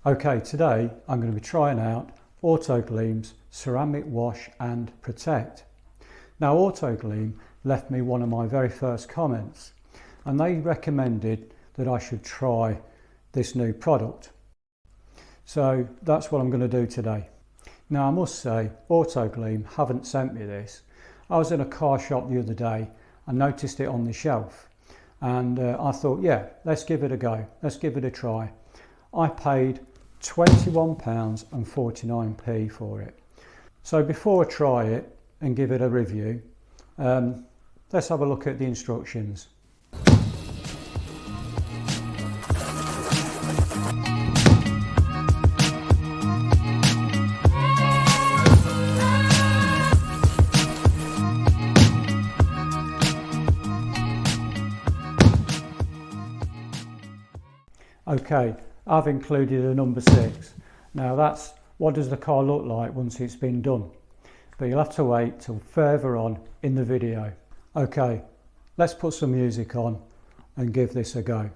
Okay, today I'm going to be trying out Autoglym's Ceramic Wash and Protect. Now Autoglym left me one of my very first comments and they recommended that I should try this new product. So that's what I'm going to do today. Now I must say Autoglym haven't sent me this. I was in a car shop the other day and noticed it on the shelf and I thought, yeah, let's give it a go, let's give it a try. I paid £21.49 for it. So before I try it and give it a review, let's have a look at the instructions. Okay, I've included a number 6. Now that's what does the car look like once it's been done. But you'll have to wait till further on in the video. Okay, let's put some music on and give this a go.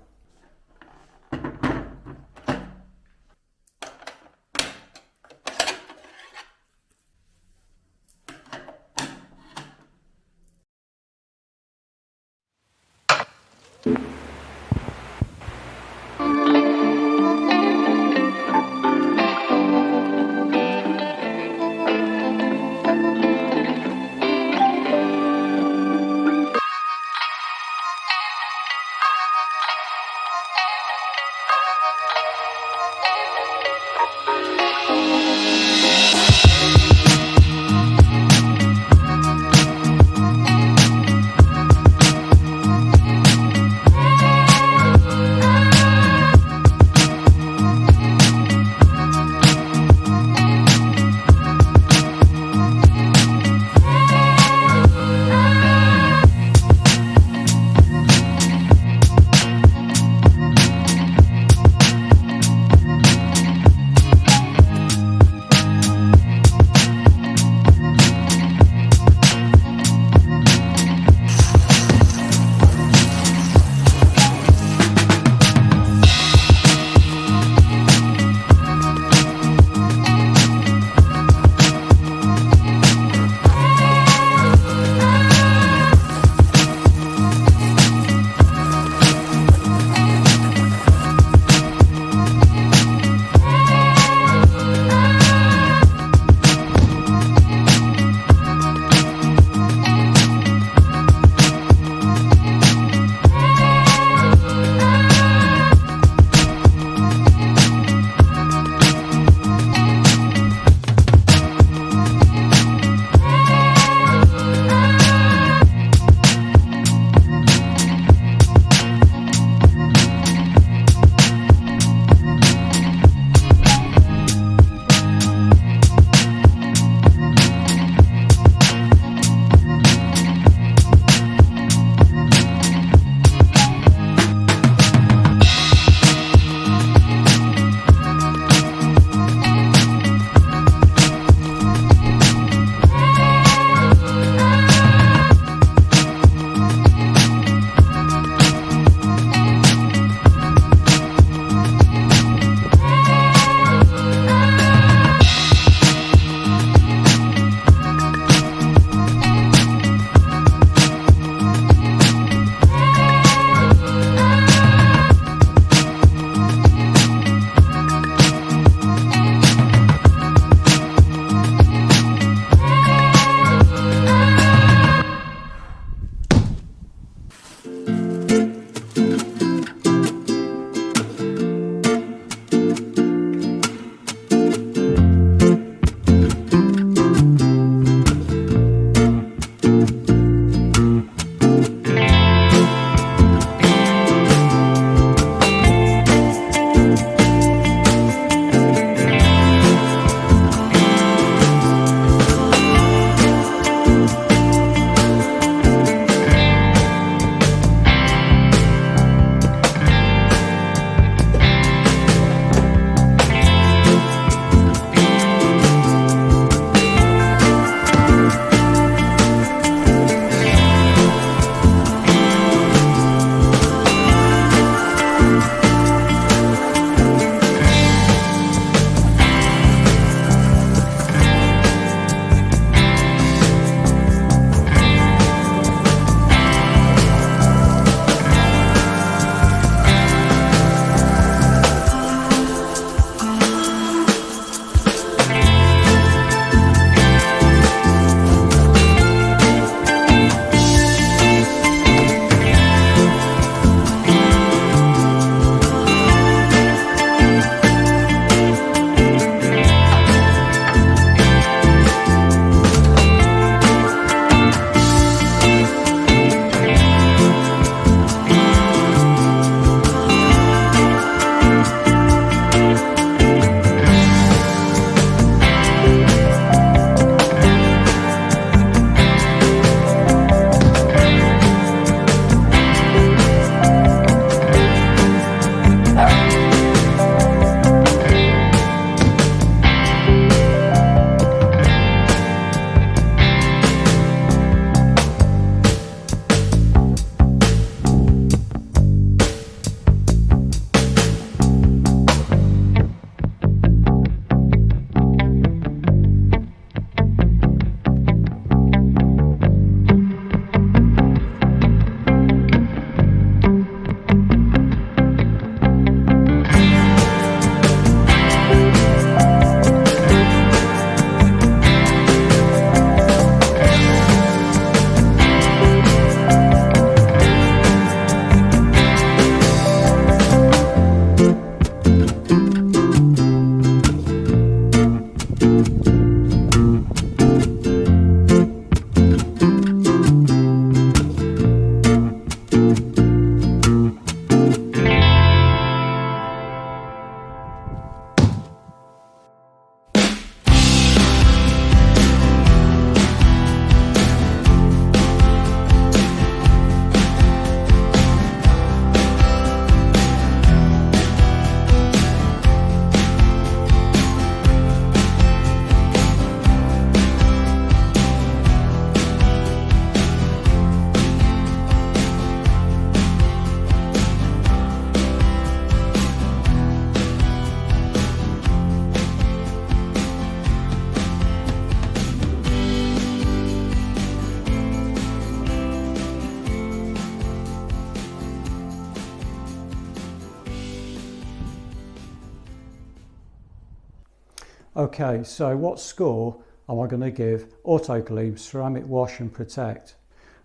Okay, so what score am I going to give Autoglym Ceramic Wash and Protect?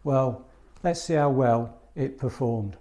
Well, let's see how well it performed.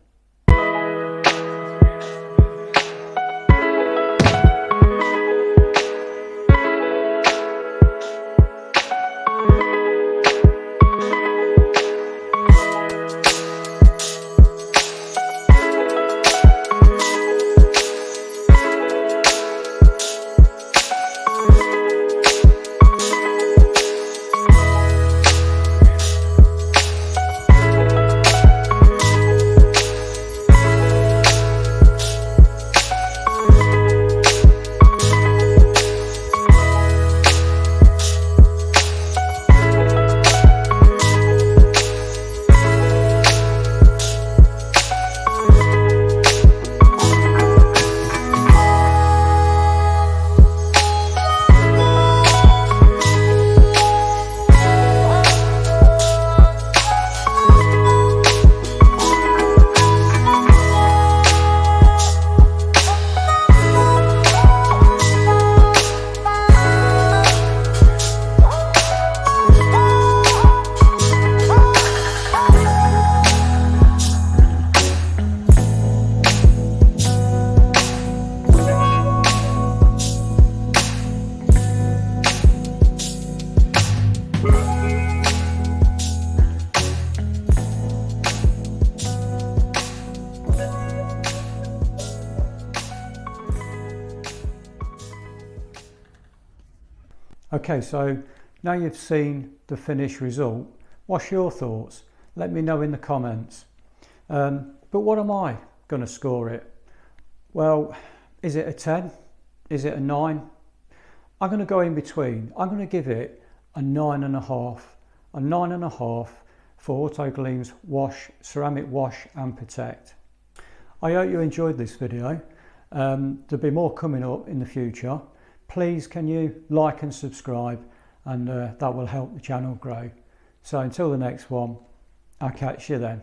Okay, so now you've seen the finished result. What's your thoughts? Let me know in the comments. But what am I going to score it? Well, is it a 10? Is it a 9? I'm going to go in between. I'm going to give it a 9.5. A 9.5 for Autoglym's Ceramic Wash and Protect. I hope you enjoyed this video. There'll be more coming up in the future. Please can you like and subscribe, and that will help the channel grow. So until the next one, I'll catch you then.